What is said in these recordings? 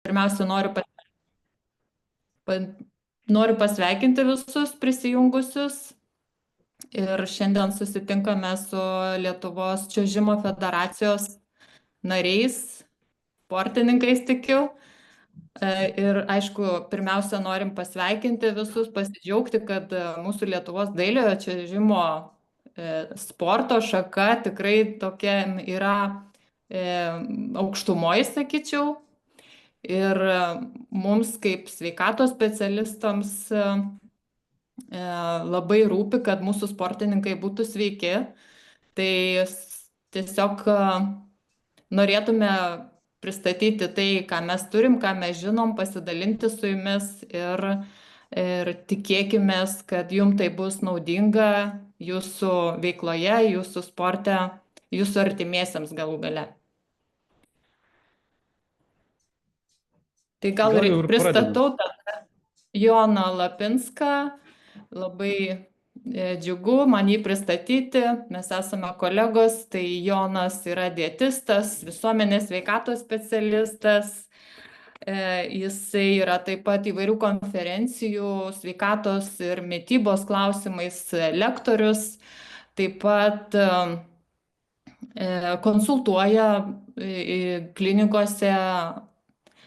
Pirmiausia, noriu pasveikinti visus prisijungusius ir šiandien susitinkame su Lietuvos čiuožimo federacijos nariais, sportininkais tikiu. Ir aišku, pirmiausia, norim pasveikinti visus, pasidžiaugti, kad mūsų Lietuvos dailiojo čiuožimo sporto šaka tikrai tokia yra aukštumoje, sakyčiau. Ir mums kaip sveikatos specialistams labai rūpi, kad mūsų sportininkai būtų sveiki. Tai tiesiog norėtume pristatyti tai, ką mes turim, ką mes žinom, pasidalinti su jumis ir tikėkime, kad jums tai bus naudinga jūsų veikloje, jūsų sporte, jūsų artimiesiams galų gale. Tai gal ir pristatau tada Joną Lapinską. Labai džiugu man jį pristatyti. Mes esame kolegos. Tai Jonas yra dietistas, visuomenės sveikatos specialistas. Jisai yra taip pat įvairių konferencijų sveikatos ir mitybos klausimais lektorius. Taip pat konsultuoja klinikose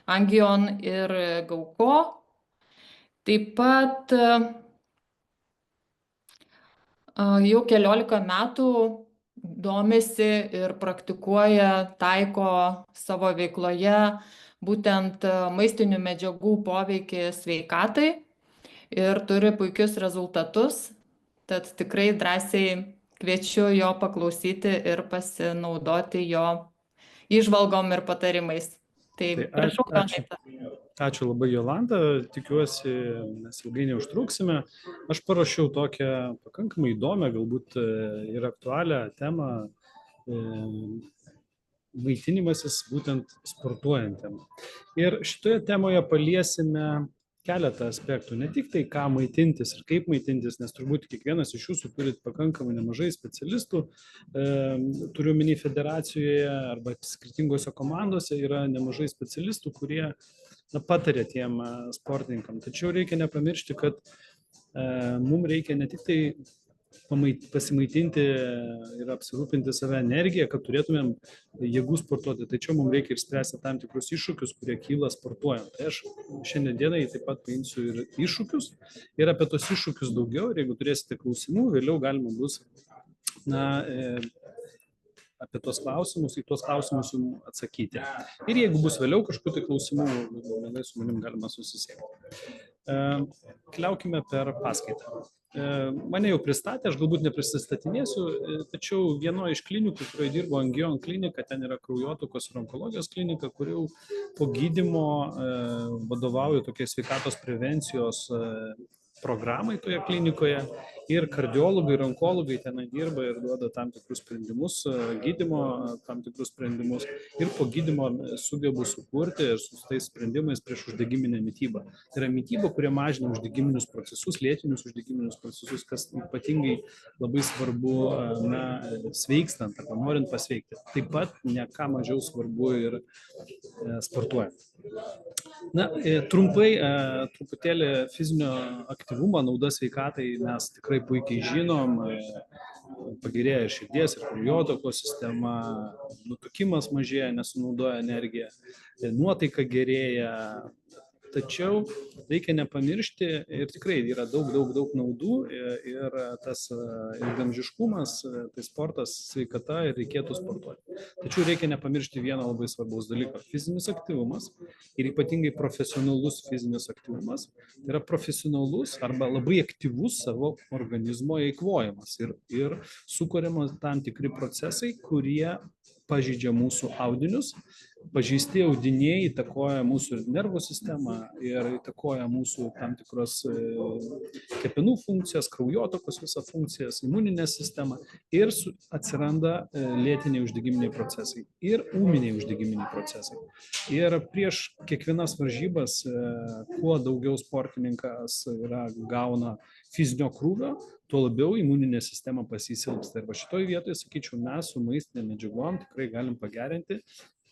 Angion ir Gauko. Taip pat jau 14 metų domisi ir praktikuoja, taiko savo veikloje būtent maistinių medžiagų poveikį sveikatai ir turi puikius rezultatus. Tad tikrai drąsiai kviečiu jo paklausyti ir pasinaudoti jo įžvalgom ir patarimais. Tai prašau, Ačiū labai, Jolanta. Tikiuosi, mes ilgai neužtruksime. Aš parašiau tokią pakankamai įdomią, galbūt ir aktualią temą maitinimasis būtent sportuojantiem. Ir šitoje temoje paliesime keletą aspektų. Ne tik tai, ką maitintis ir kaip maitintis, nes turbūt kiekvienas iš jūsų turit pakankamai nemažai specialistų. Turiu omeny federacijoje arba skirtingose komandose yra nemažai specialistų, kurie patarė tiem sportininkam. Tačiau reikia nepamiršti, kad mums reikia ne tik tai pasimaitinti ir apsirūpinti save energiją, kad turėtumėm jėgų sportuoti. Tačiau mums reikia ir spręsti tam tikrus iššūkius, kurie kyla sportuojant. Tai aš šiandien dienai taip pat paimsiu ir iššūkius ir apie tos iššūkius daugiau. Ir jeigu turėsite klausimų, vėliau galima bus apie tos klausimus, į tuos klausimus jums atsakyti. Ir jeigu bus vėliau kažkokių tai klausimų, vėliau su manim galima susisiekti. Keliaukime per paskaitą. Mane jau pristatė, aš galbūt neprisistatinėsiu, tačiau vienoje iš klinikų, kurioje dirbo Angion klinika, ten yra kraujotakos ir onkologijos klinika, kurių po gydymo vadovauju tokiai sveikatos prevencijos programai toje klinikoje ir kardiologai ir onkologai tenai dirba ir duoda tam tikrus sprendimus, gydymo tam tikrus sprendimus ir po gydymo sugebu sukurti ir su tais sprendimais prieš uždegiminę mitybą. Tai yra mityba, kurie mažina uždegiminius procesus, lėtinius uždegiminius procesus, kas ypatingai labai svarbu sveikstant arba norint pasveikti. Taip pat ne ką mažiau svarbu ir sportuojant. Trumpai, truputėlį fizinio aktyvumo nauda sveikatai mes tikrai puikiai žinom. Pagerėja ir širdies, ir kraujotakos sistema, nutukimas mažėja, nesunaudoja energiją, nuotaika gerėja. Tačiau reikia nepamiršti ir tikrai yra daug naudų ir tas ilgamžiškumas, tai sportas, sveikata ir reikėtų sportuoti. Tačiau reikia nepamiršti vieno labai svarbaus dalyko - fizinis aktyvumas ir ypatingai profesionalus fizinis aktyvumas. Tai yra profesionalus arba labai aktyvus savo organizmo eikvojimas ir sukuriamas tam tikri procesai, kurie pažeidžia mūsų audinius. Pažeisti audiniai įtakoja mūsų nervų sistemą ir įtakoja mūsų tam tikros kepenų funkcijas, kraujotakos visą funkcijas, imuninę sistemą ir atsiranda lėtiniai uždegiminiai procesai ir ūminiai uždegiminiai procesai. Ir prieš kiekvienas varžybas, kuo daugiau sportininkas gauna fizinio krūvio, tuo labiau imuninė sistema pasisilpsta. Ir šitoje vietoje, sakyčiau, mes su maistinėm medžiagom tikrai galim pagerinti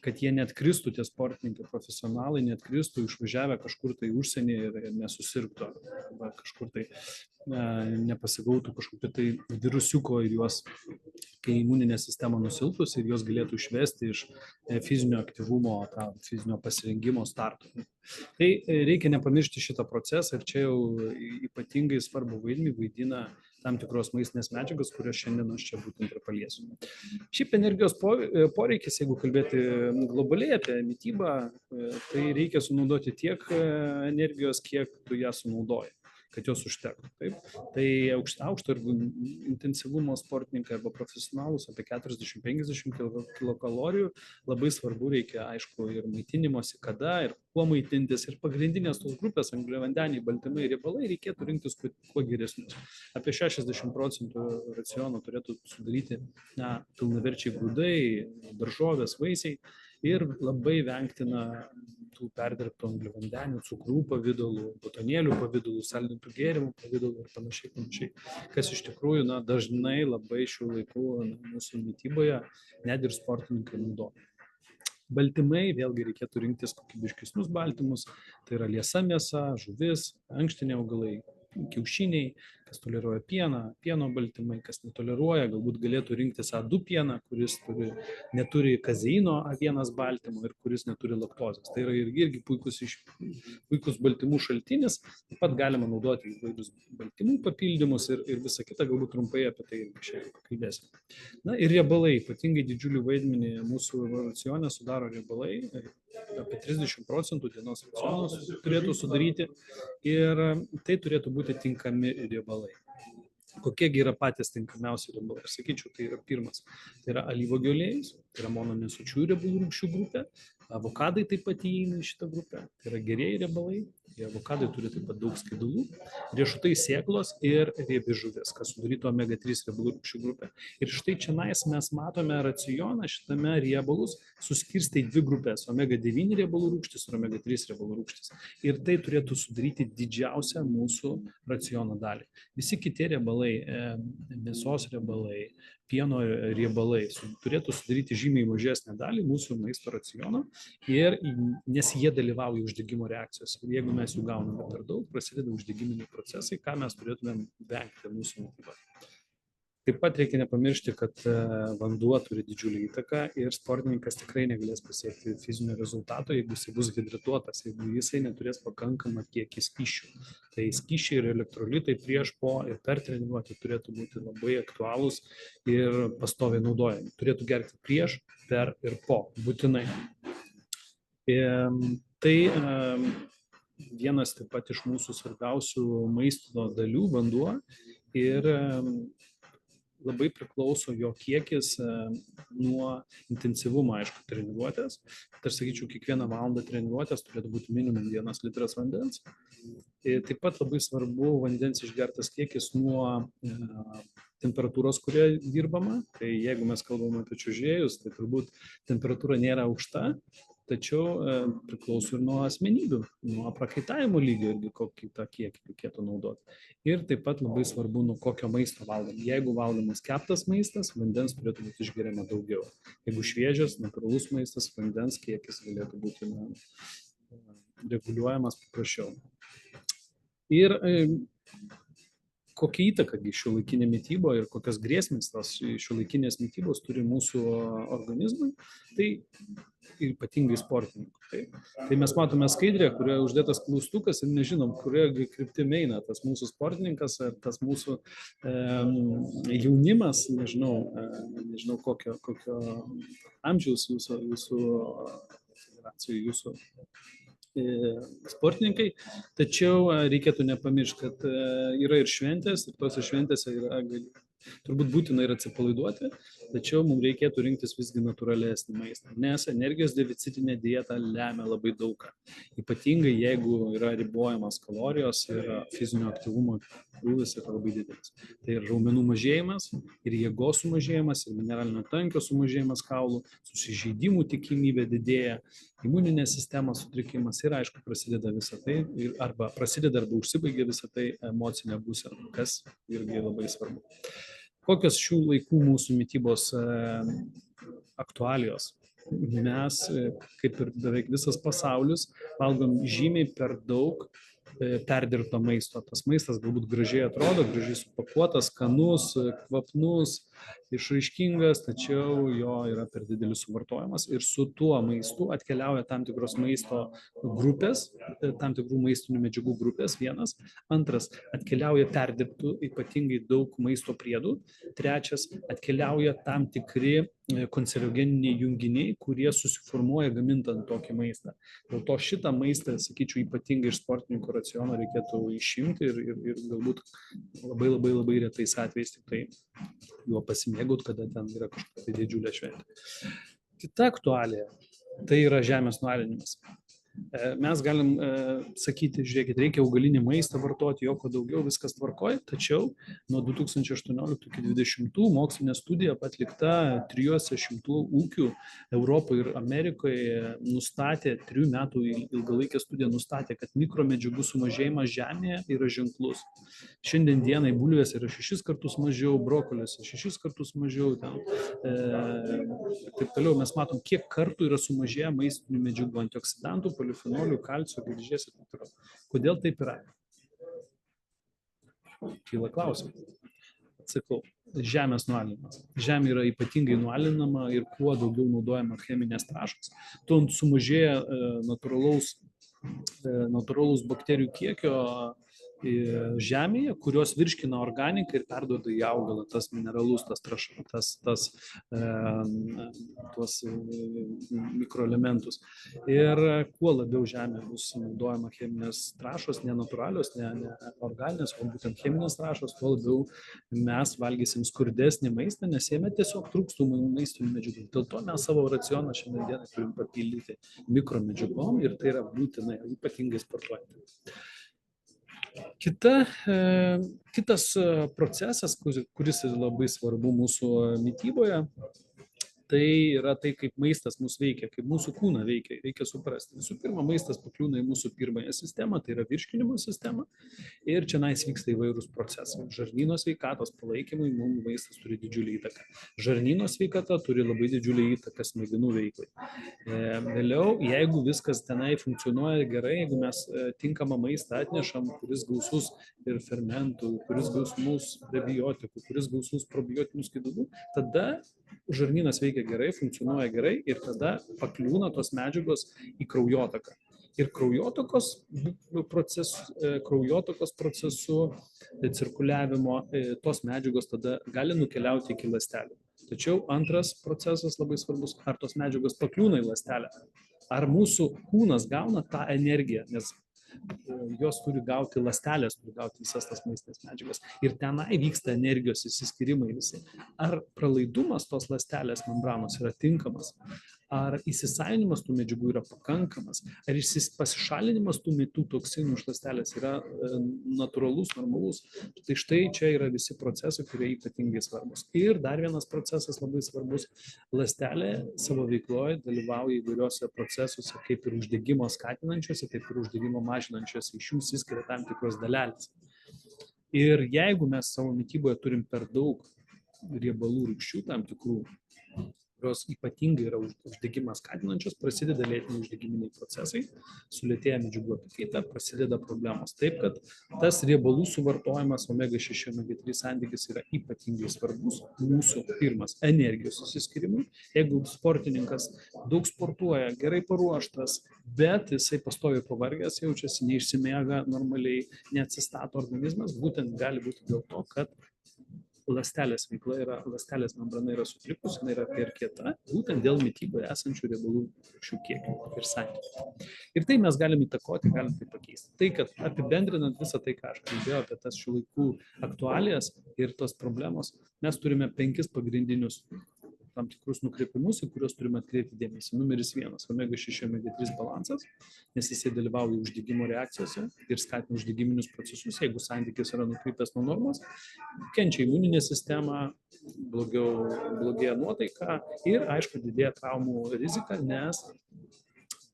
kad jie neatkristų, tie sportininkai profesionalai neatkristų išvažiavę kažkur tai užsienį ir nesusirgtų, arba kažkur tai nepasigautų kažkokio tai virusiuko ir juos, kai imuninė sistema nusilpus, ir juos galėtų išvesti iš fizinio aktyvumo, fizinio pasirengimo starto. Tai reikia nepamiršti šitą procesą, ir čia jau ypatingai svarbu vaidmenį vaidina tam tikros maistinės medžiagos, kurias šiandien aš čia būtent ir paliesiu. Šiaip energijos poreikis, jeigu kalbėti globaliai apie mitybą, tai reikia sunaudoti tiek energijos, kiek tu ją sunaudoji, kad jos užtektų. Taip? Tai aukšto ir intensyvumo sportininkai arba profesionalus apie 40-50 kilokalorijų. Labai svarbu reikia, aišku, ir maitinimosi, kada ir kuo maitintis. Ir pagrindinės tos grupės angliavandeniai, baltymai ir riebalai reikėtų rinktis kuo geresnius. Apie 60% raciono turėtų sudaryti pilnaverčiai grūdai, daržovės, vaisiai. Ir labai vengtina tų perdirbtų angliavandenių, cukrų pavidalų, botonėlių pavidalų, saldintų gėrimų pavidalų ir panašiai. Kas iš tikrųjų dažnai labai šių laikų mūsų mityboje net ir sportininkai naudoja. Baltymai, vėlgi reikėtų rinktis kokybiškesnius baltymus, tai yra liesa mėsa, žuvis, ankštiniai augalai, kiaušiniai, kas toleruoja pieną, pieno baltymai, kas netoleruoja, galbūt galėtų rinktis A2 pieną, kuris neturi kazeino A1 baltymo ir kuris neturi laktozės. Tai yra irgi puikus baltymų šaltinis. Taip pat galima naudoti įvairius baltymų papildymus ir visą kitą, galbūt trumpai apie tai šiandien pakalbėsime. Ir riebalai, ypatingai didžiulį vaidmenį mūsų racione sudaro riebalai. Apie 30% dienos raciono turėtų sudaryti, ir tai turėtų būti tinkami riebalai. Kokiegi yra patys tinkamiausi riebalai? Aš sakyčiau, tai yra pirmas. Tai yra alyvuogių aliejus, tai yra mononesočiųjų riebalų rūgščių grupė. Avokadai taip pat įeina į šitą grupę. Tai yra gerieji riebalai. Avokadai turi taip pat daug skaidulų, riešutai, sėklos ir riebi žuvis, kas sudarytų omega-3 riebalų rūgščių grupę. Ir štai čia mes matome racioną šitame riebalus suskirstę į dvi grupės - omega-9 riebalų rūgštis ir omega-3 riebalų rūgštis. Ir tai turėtų sudaryti didžiausią mūsų raciono dalį. Visi kiti riebalai, mėsos riebalai, pieno riebalai turėtų sudaryti žymiai mažesnę dalį mūsų maisto raciono, nes jie dalyvauja uždegimo reakcijos. Ir jeigu mes jų gauname per daug, prasideda uždegiminiai procesai, ką mes turėtumėm vengti mūsų mitybą. Taip pat reikia nepamiršti, kad vanduo turi didžiulį įtaką ir sportininkas tikrai negalės pasiekti fizinio rezultato, jeigu jisai bus hidratuotas, jeigu jisai neturės pakankamą kiekį skysčių. Tai skysčiai ir elektrolitai prieš, po ir per treniruotę turėtų būti labai aktualūs ir pastoviai naudojami. Turėtų gerti prieš, per ir po, būtinai. Tai vienas taip pat iš mūsų svarbiausių maisto dalių - vanduo, ir labai priklauso jo kiekis nuo intensyvumo, aišku, treniruotės. Tai aš sakyčiau, kiekvieną valandą treniruotės turėtų būti minimum 1 litras vandens. Ir taip pat labai svarbu vandens išgertas kiekis nuo temperatūros, kurioje dirbama. Tai jeigu mes kalbame apie čiuožėjus, tai turbūt temperatūra nėra aukšta, tačiau priklauso ir nuo asmenybių, nuo prakaitavimo lygio irgi kokį tą kiekį reikėtų naudoti. Ir taip pat labai svarbu, nuo kokio maisto valgom. Jeigu valgomas keptas maistas, vandens turėtų būti išgeriama daugiau. Jeigu šviežias, natūralus maistas, vandens kiekis galėtų būti reguliuojamas paprasčiau. Ir kokia įtaka šiuolaikinė mityba ir kokias grėsmės tos šiuolaikinės mitybos turi mūsų organizmui, tai ypatingai sportininkų. Tai mes matome skaidrę, kurioje uždėtas klaustukas ir nežinom, kurioje kryptimi eina tas mūsų sportininkas ar tas mūsų jaunimas, nežinau kokio amžiaus jūsų sportininkai, tačiau reikėtų nepamiršti, kad yra ir šventės, ir tose šventėse yra turbūt būtina ir atsipalaiduoti, tačiau mums reikėtų rinktis visgi natūralesnį maistą, nes energijos deficitinė dieta lemia labai daug ką. Ypatingai jeigu yra ribojamas kalorijos ir fizinio aktyvumo krūvis yra labai didelis. Tai ir raumenų mažėjimas, ir jėgos sumažėjimas, ir mineralinio tankio sumažėjimas kaulų, susižeidimų tikimybė didėja, imuninės sistemos sutrikimas ir aišku prasideda visą tai, arba užsibaigia visą tai emocinė būsena, kas irgi labai svarbu. Kokios šių laikų mūsų mitybos aktualijos? mes, kaip ir beveik visas pasaulis, valgom žymiai per daug perdirbto maisto. Tas maistas galbūt gražiai atrodo, gražiai supakuotas, skanus, kvapnus, išraiškingas, tačiau jo yra per didelis suvartojimas ir su tuo maistu atkeliauja tam tikros maisto grupės, tam tikrų maistinių medžiagų grupės, vienas. Antras, atkeliauja perdirbtų ypatingai daug maisto priedų. Trečias, atkeliauja tam tikri konservogeniniai junginiai, kurie susiformuoja gamintant tokį maistą. Dėl to šitą maistą, sakyčiau, ypatingai iš sportininkų raciono reikėtų išimti ir galbūt labai retais atvejais tik tai juo pasimėgaut, kada ten yra kažkokia didžiulė šventė. Kita aktualija - tai yra žemės nualinimas. Mes galim sakyti, žiūrėkit, reikia augalinį maistą vartoti, jokio daugiau, viskas tvarkoj, tačiau nuo 2018 iki 2020 mokslinė studija atlikta 300 ūkių Europoje ir Amerikoje nustatė, 3 metų ilgalaikė studija nustatė, kad mikromedžiagų sumažėjimas žemėje yra ženklus. Šiandien dienai bulvės yra 6 kartus mažiau, brokoliuose 6 kartus mažiau, taip toliau mes matom, kiek kartų yra sumažėję maistinių medžiagų, antioksidantų, polifenolių, kalcio, geležies ir taip toliau. Kodėl taip yra? Kyla klausimas. Atsakau, žemės nualinimas. Žemė yra ypatingai nualinama ir kuo daugiau naudojama cheminės trąšos, tuo sumažėja natūralaus bakterijų kiekio žemėje, kurios virškina organiką ir perduoda į augalą tas mineralus, tuos mikroelementus. Ir kuo labiau žemė bus naudojama cheminės trąšos, ne natūralios, ne organinės, o būtent cheminės trąšos, tuo labiau mes valgysim skurdesnį maistą, nes jame tiesiog trūkstų maistinių medžiagų. Dėl to mes savo racioną šiandien dieną turim papildyti mikromedžiagom ir tai yra būtina, ypatingai sportuojant. Kitas procesas, kuris labai svarbu mūsų mityboje, tai yra tai, kaip maistas mus veikia, kaip mūsų kūną veikia. Reikia suprasti. Visų pirma, maistas pakliūna į mūsų pirmąją sistemą, tai yra virškinimo sistema. Ir čia vyksta įvairūs procesai. Žarnyno sveikatos palaikymui mums maistas turi didžiulį įtaką. Žarnyno sveikata turi labai didžiulį įtaką smegenų veiklai. Vėliau, jeigu viskas tenai funkcionuoja gerai, jeigu mes tinkamą maistą atnešam, kuris gausus ir fermentų, kuris gausus prebiotikų, kuris gausus probiotinių skaidulų, tada žarnynas veikia gerai, funkcionuoja gerai ir tada pakliūna tos medžiagos į kraujotaką. Ir kraujotakos procesu cirkuliavimo tos medžiagos tada gali nukeliauti iki ląstelių. Tačiau antras procesas labai svarbus, ar tos medžiagos pakliūna į ląstelę, ar mūsų kūnas gauna tą energiją, nes jos turi gauti ląstelės, turi gauti visas tas maistinės medžiagas. Ir tenai vyksta energijos išsiskyrimai visi. Ar pralaidumas tos ląstelės membranos yra tinkamas? Ar įsisavinimas tų medžiagų yra pakankamas? Ar pasišalinimas tų toksinų iš ląstelės yra natūralus, normalus? Tai štai čia yra visi procesai, kurie ypatingai svarbus. Ir dar vienas procesas labai svarbus. Ląstelė savo veikloje dalyvauja įvairiuose procesuose, kaip ir uždegimo skatinančiuose, taip ir uždegimo mažinančiuose. Iš jų išsiskiria tam tikros dalelės. Ir jeigu mes savo mityboje turim per daug riebalų rūgščių tam tikrų, kurios ypatingai yra uždegimą skatinančios, prasideda lėtiniai uždegiminiai procesai, sulėtėja medžiagų apykaita, prasideda problemos. Taip, kad tas riebalų suvartojimas omega-6, omega-3 santykis yra ypatingai svarbus mūsų pirmas energijos susiskyrimui. Jeigu sportininkas daug sportuoja, gerai paruoštas, bet jisai pastoviai pavargęs jaučiasi, neišsimiega normaliai, neatsistato organizmas, būtent gali būti dėl to, kad ląstelės veikla yra, ląstelės membrana yra sutrikus, jinai yra per kieta, būtent dėl mityboje esančių riebalų rūgščių kiekių ir santykių. Ir tai mes galim įtakoti, galim tai pakeisti. Tai, kad apibendrinant visą tai, ką aš kalbėjau apie tas šių laikų aktualijas ir tos problemos, mes turime 5 pagrindinius tam tikrus nukreipimus, į kuriuos turime atkreipti dėmesį. Numeris 1 - omega-6, omega-3 balansas, nes jisai dalyvauja uždegimo reakcijose ir skatina uždegiminius procesus. Jeigu santykis yra nukrypęs nuo normos, kenčia imuninė sistema, blogėja nuotaika ir, aišku, didėja traumų rizika, nes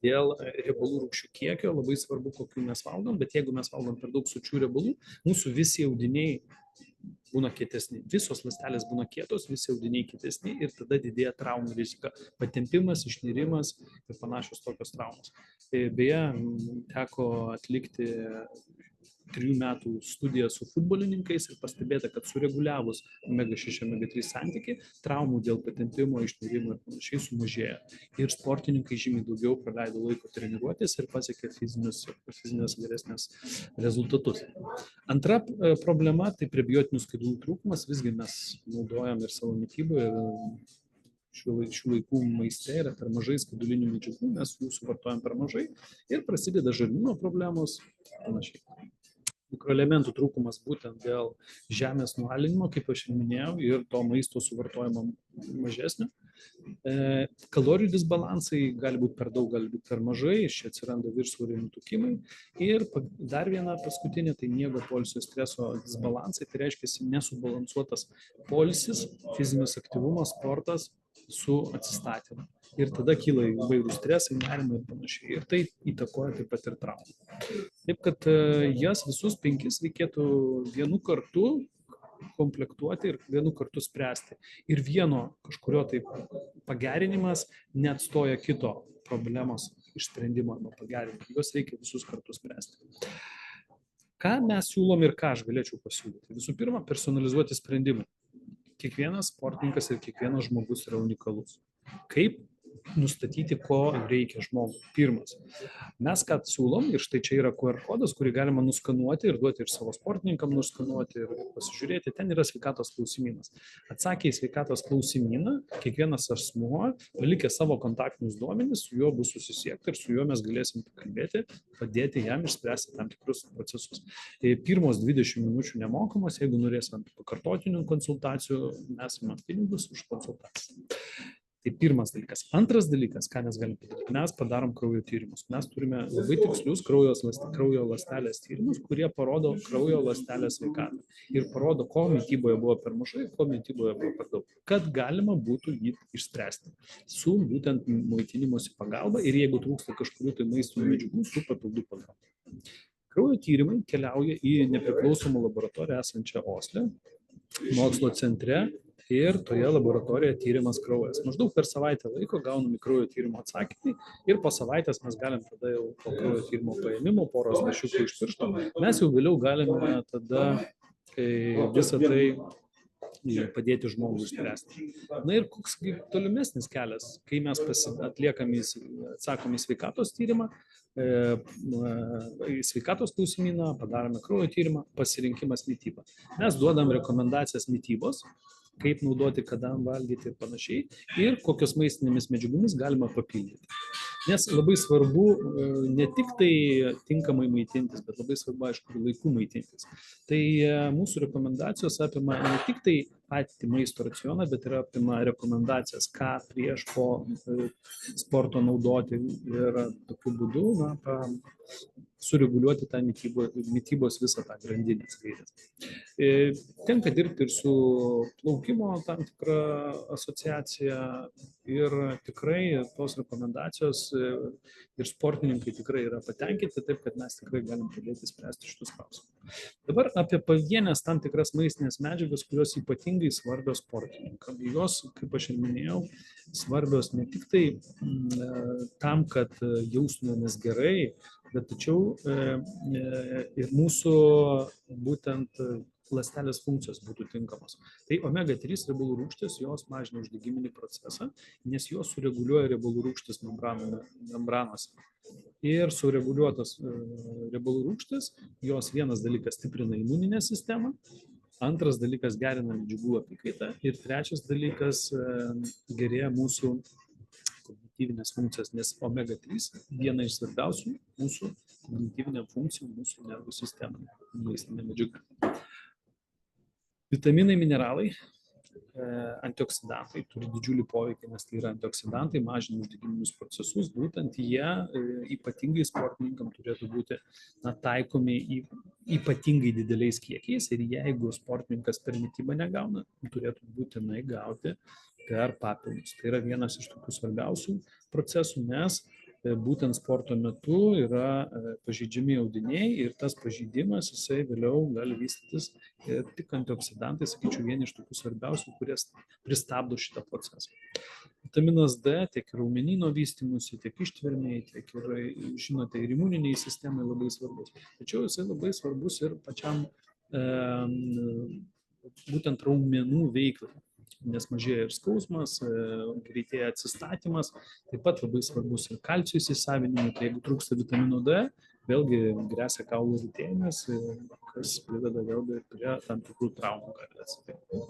dėl riebalų rūgščių kiekio labai svarbu, kokių mes valgom, bet jeigu mes valgom per daug sočių riebalų, mūsų visi audiniai būna kietesni. Visos ląstelės būna kietos, visi audiniai kietesni ir tada didėja traumų rizika. Patempimas, išnirimas ir panašios tokios traumos. Beje, teko atlikti 3 metų studiją su futbolininkais ir pastebėta, kad sureguliavus omega-6, omega-3 santykį, traumų dėl patempimo, išnirimo ir panašiai sumažėja. Ir sportininkai žymiai daugiau praleido laiko treniruotis ir pasiekė fizinės geresnės rezultatus. Antra problema tai prebiotinių skaidulų trūkumas. Visgi mes naudojam ir savo mityboje, ir šių laikų maiste yra per mažai skaidulinių medžiagų, mes jų suvartojam per mažai ir prasideda žarnyno problemos panašiai. Mikroelementų trūkumas būtent dėl žemės nualinimo, kaip aš ir minėjau, ir to maisto suvartojimo mažesnio. Kalorijų disbalansai gali būti per daug, gali būti per mažai, iš čia atsiranda viršsvorio nutukimai. Ir dar viena paskutinė, tai miego, poilsio, streso disbalansai, tai reiškia nesubalansuotas poilsis, fizinis aktyvumas, sportas su atsistatymu. Ir tada kyla įvairūs stresai, nerimai ir panašiai. Ir tai įtakoja taip pat ir traumą. Taip kad jas visus 5 reikėtų vienu kartu komplektuoti ir vienu kartu spręsti. Ir vieno kažkurio tai pagerinimas neatstoja kito problemos išsprendimo arba pagerinimo. Juos reikia visus kartu spręsti. Ką mes siūlom ir ką aš galėčiau pasiūlyti? Visų pirma, personalizuoti sprendimai. Kiekvienas sportininkas ir kiekvienas žmogus yra unikalus. Kaip nustatyti, ko reikia žmogui? Pirmas. Mes ką siūlom, ir štai čia yra QR kodas, kurį galima nuskanuoti ir duoti ir savo sportininkam nuskanuoti ir pasižiūrėti. Ten yra sveikatos klausimynas. Atsakę į sveikatos klausimyną, kiekvienas asmuo palikė savo kontaktinius duomenis, su juo bus susisiekti ir su juo mes galėsim pakalbėti, padėti jam išspręsti tam tikrus procesus. Pirmos 20 minučių nemokamos, jeigu norėsim pakartotinių konsultacijų, mes imam pinigus už konsultaciją. Tai pirmas dalykas. Antras dalykas, ką mes galim padaryti, mes padarom kraujo tyrimus. Mes turime labai tikslius kraujo ląstelės tyrimus, kurie parodo kraujo ląstelės sveikatą ir parodo, ko mityboje buvo per mažai, ko mityboje buvo per daug, kad galima būtų jį išspręsti su būtent maitinimosi pagalba ir jeigu trūksta kažkurių tai maistinių medžiagų, su papildų pagalba. Kraujo tyrimai keliauja į nepriklausomą laboratoriją esančią Osle, mokslo centre. Ir toje laboratorijoje tyrimas kraujas. Maždaug per savaitę laiko gaunami kraujo tyrimo atsakymai ir po savaitės mes galim tada jau po kraujo tyrimo paėmimo, poros lašiukų iš piršto, mes jau vėliau galime tada visą tai padėti žmogui spręsti. Na ir koks tolimesnis kelias, kai mes atliekam į sveikatos tyrimą, į sveikatos klausimyną, padarome kraujo tyrimą, pasirinkimas mityba. Mes duodam rekomendacijas mitybos, kaip naudoti, kada valgyti ir panašiai, ir kokios maistinėmis medžiagomis galima papildyti. Nes labai svarbu ne tik tai tinkamai maitintis, bet labai svarbu, aišku, laiku maitintis. Tai mūsų rekomendacijos apima ne tik tai patį maisto racioną, bet ir apima rekomendacijas, ką prieš po sporto naudoti ir tokiu būdu sureguliuoti tą mitybos visą tą grandinės gaires. Tenka dirbti ir su plaukimo tam tikra asociacija ir tikrai tos rekomendacijos ir sportininkai tikrai yra patenkinti, taip kad mes tikrai galim padėti spręsti šitus klausimus. Dabar apie pavienės tam tikras maistinės medžiagas, kurios ypatingai svarbios sportininkam. Jos, kaip aš ir minėjau, svarbios ne tik tai tam, kad jaustumėmės gerai, bet tačiau ir mūsų būtent ląstelės funkcijos būtų tinkamos. Tai omega-3 riebalų rūgštys, jos mažina uždegiminį procesą, nes jos sureguliuoja riebalų rūgštis membranose. Ir sureguliuotos riebalų rūgštys, jos vienas dalykas stiprina imuninę sistemą, antras dalykas gerina medžiagų apykaitą ir trečias dalykas gerėja mūsų kognityvinės funkcijas, nes omega-3 viena iš svarbiausių mūsų kognityvinė funkcija, mūsų nervų sistemą, maistinė medžiaga. Vitaminai, mineralai, antioksidantai turi didžiulį poveikį, nes tai yra antioksidantai, mažina uždegiminius procesus, būtent jie ypatingai sportininkam turėtų būti taikomi ypatingai dideliais kiekiais ir jeigu sportininkas per mitybą negauna, turėtų būtinai gauti per papildus. Tai yra vienas iš tokių svarbiausių procesų, nes būtent sporto metu yra pažeidžiami audiniai ir tas pažeidimas, jisai vėliau gali vystytis ir tik antioksidantai, sakyčiau, vieni iš tokių svarbiausių, kurie pristabdo šitą procesą. Vitaminas D tiek ir raumenyno vystymusi, tiek ištvermei, tiek ir, žinote, ir imuniniai sistemai labai svarbus. Tačiau jisai labai svarbus ir pačiam būtent raumenų veiklai, nes mažėja ir skausmas, greitėja atsistatymas, taip pat labai svarbus ir kalcio įsisavinimui, tai jeigu trūksta vitamino D, vėlgi gresia kaulų retėjimas, kas prideda vėlgi prie tam tikrų traumų gali atsitikti.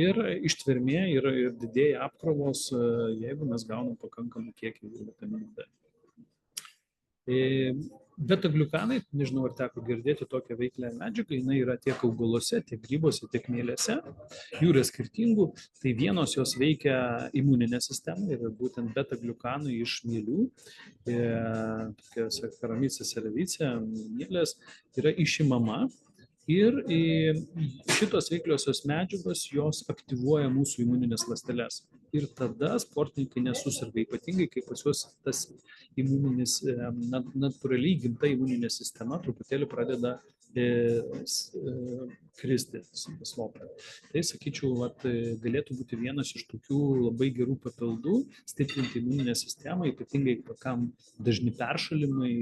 Ir ištvermė ir didėja apkrovos, jeigu mes gaunam pakankamą kiekį vitamino D. Beta-gliukanai, nežinau, ar teko girdėti tokią veiklią medžiagą, jinai yra tiek augaluose, tiek grybuose, tiek mielėse, jų yra skirtingų, tai vienos jos veikia imuninę sistemą ir būtent beta-gliukanai iš mielių, Saccharomyces cerevisiae, mielės, yra išimama. Ir šitos veikliosios medžiagos, jos aktyvuoja mūsų imuninės ląsteles. Ir tada sportininkai nesusirga, ypatingai kai pas juos tas imuninis, natūraliai gimta imuninė sistema truputėlį pradeda kristi, slopti. Tai, sakyčiau, galėtų būti vienas iš tokių labai gerų papildų, stiprinti imuninę sistemą, ypatingai kam dažni peršalimai,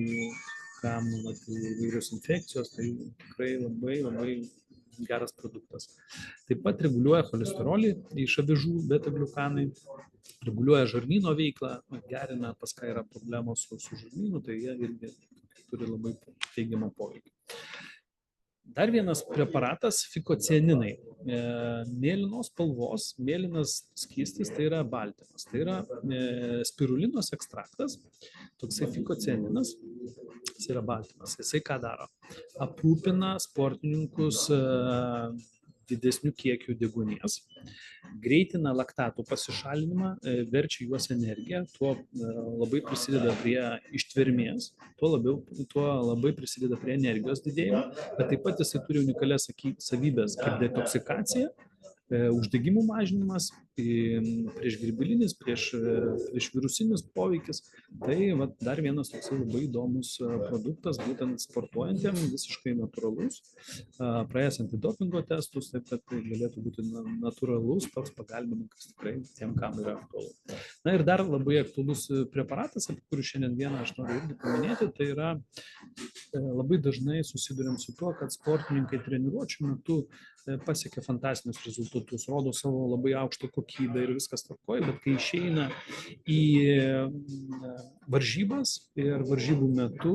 kam įvairios infekcijos, tai tikrai labai geras produktas. Taip pat reguliuoja cholesterolį iš avižų beta-gliukanai, reguliuoja žarnyno veiklą, gerina, pas ką yra problemos su žarnynu, tai jie irgi turi labai teigiamą poveikį. Dar vienas preparatas – fikocianinai. Mėlynos spalvos, mėlynas skystis, tai yra baltymas. Tai yra spirulinos ekstraktas, toksai fikocianinas, jis yra baltymas. Jisai ką daro? Aprūpina sportininkus didesnių kiekių deguonies, greitina laktatų pasišalinimą, verčia juos energiją, tuo labai prisideda prie ištvermės, tuo labai prisideda prie energijos didėjimo, bet taip pat jisai turi unikalias savybės kaip detoksikacija, uždegimų mažinimas, priešgrybelinis, priešvirusinis poveikis. Tai dar vienas toks labai įdomus produktas, būtent sportuojantiem, visiškai natūralus, praėjęs antidopingo testus, taip pat galėtų būti natūralus toks pagalbininkas tikrai tiem, kam yra aktualu. Na ir dar labai aktualus preparatas, apie kurį šiandien dieną aš noriu irgi paminėti, tai yra labai dažnai susiduriam su tuo, kad sportininkai treniruočių metu pasiekia fantastinius rezultatus, rodo savo labai aukštą kokybę ir viskas tvarkoja, bet kai išeina į varžybas ir varžybų metu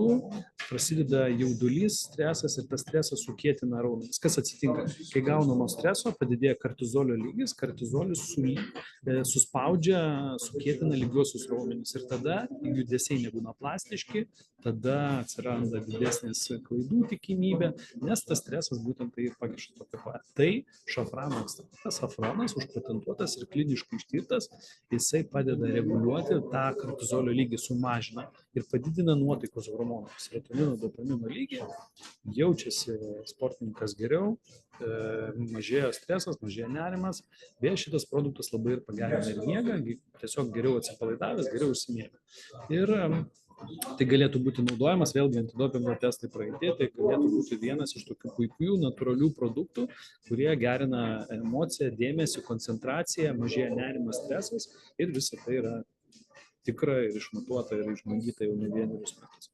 prasideda jaudulys, stresas ir tas stresas sukietina raumenis. Kas atsitinka? Kai gaunamo streso padidėja kortizolio lygis, kortizolis suspaudžia, sukietina lygiuosius raumenis ir tada judesiai nebūna plastiški, tada atsiranda didesnis klaidų tikimybė, nes tas stresas būtent tai ir pakiša tokią patį. Tai šafrano ekstraktas, safranas užpatentuotas ir kliniškai ištirtas, jisai padeda reguliuoti tą kortizolio lygį, sumažina ir padidina nuotaikos hormonų, serotonino, dopamino lygį, jaučiasi sportininkas geriau, mažėja stresas, mažėja nerimas, beje šitas produktas labai ir pagerina ir miegą, tiesiog geriau atsipalaidavęs, geriau užsimiega. Ir tai galėtų būti naudojamas, vėlgi antidopingo testai praeiti, tai galėtų būti vienas iš tokių puikių natūralių produktų, kurie gerina emociją, dėmesį, koncentraciją, mažėja nerimas, stresas ir visa tai yra tikra ir išmatuota ir išbandyta jau ne vienerius metus.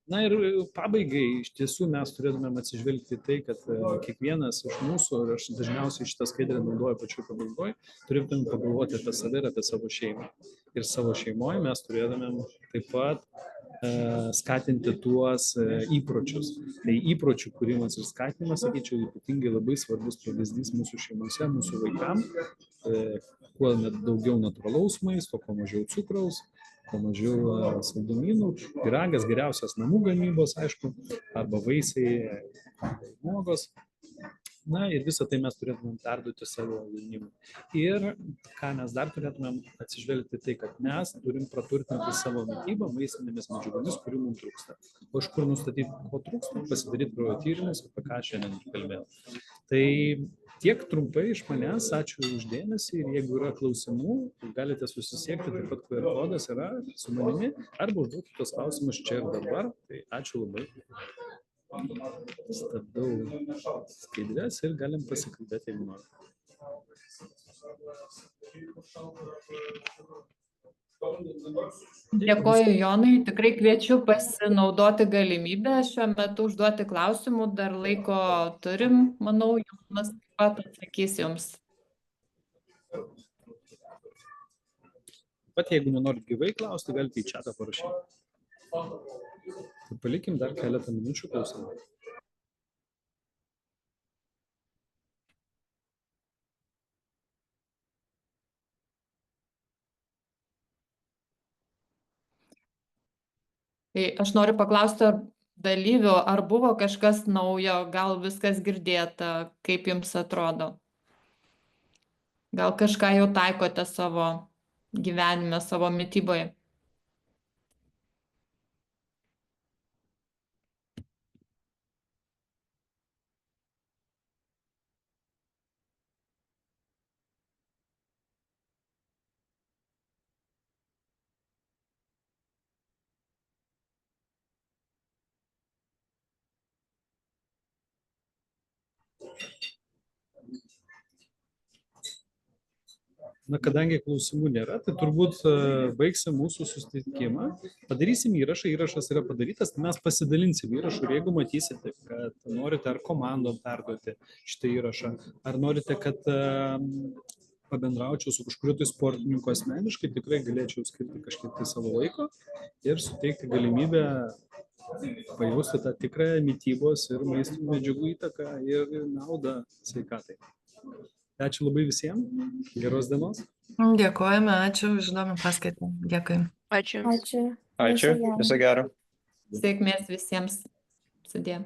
Na ir pabaigai, iš tiesų mes turėtumėm atsižvelgti tai, kad kiekvienas iš mūsų, ir aš dažniausiai šitą skaidrę naudoju pačioj pabaigoje, turėtumėm pagalvoti apie save ir apie savo šeimą. Ir savo šeimoje mes turėtumėm taip pat skatinti tuos įpročius. Tai įpročių kūrimas ir skatinimas, sakyčiau, ypatingai labai svarbus pavyzdys mūsų šeimose, mūsų vaikams. Kuo daugiau natūralaus maisto, kuo mažiau cukraus, kuo mažiau saldumynų. Pyragas geriausias namų gamybos, aišku, arba vaisiai, uogos. Na ir visą tai mes turėtumėm perduoti savo jaunimui. Ir ką mes dar turėtumėm atsižvelgti tai, kad mes turim praturtinti savo mitybą maistinėmis medžiagomis, kurių mums trūksta. O iš kur nustatyti, ko trūksta, pasidaryti kraujo tyrimus, apie ką šiandien kalbėjau. Tai Tiek trumpai iš manęs, ačiū už dėmesį ir jeigu yra klausimų, galite susisiekti, taip pat QR kodas yra su manimi, arba užduoti tos klausimus čia ir dabar. Tai ačiū labai. Stabdau skaidrės ir galim pasikalbėti, jeigu nori. Dėkoju Jonai, tikrai kviečiu pasinaudoti galimybę šiuo metu užduoti klausimų, dar laiko turim, manau, Jonas taip pat atsakys jums. Pat jeigu nenorit gyvai klausti, galite į chatą parašyti. Tai palikim dar keletą minučių klausimų. Tai aš noriu paklausti dalyvių, ar buvo kažkas naujo, gal viskas girdėta, kaip jums atrodo? Gal kažką jau taikote savo gyvenime, savo mityboje? Na, kadangi klausimų nėra, tai turbūt baigsim mūsų susitikimą. Padarysim įrašą, įrašas yra padarytas, tai mes pasidalinsim įrašų ir jeigu matysite, kad norite ar komandom perduoti šitą įrašą, ar norite, kad pabendraučiau su kažkuriuo tai sportininku asmeniškai, tikrai galėčiau skirti kažkiek tai savo laiko ir suteikti galimybę pajausti tą tikrą mitybos ir maistinių medžiagų įtaką ir naudą sveikatai. Ačiū labai visiems. Geros dienos. Dėkojame, ačiū už įdomią paskaitą. Dėkui. Ačiū. Ačiū. Ačiū, viso gero. Sėkmės visiems. Sudie.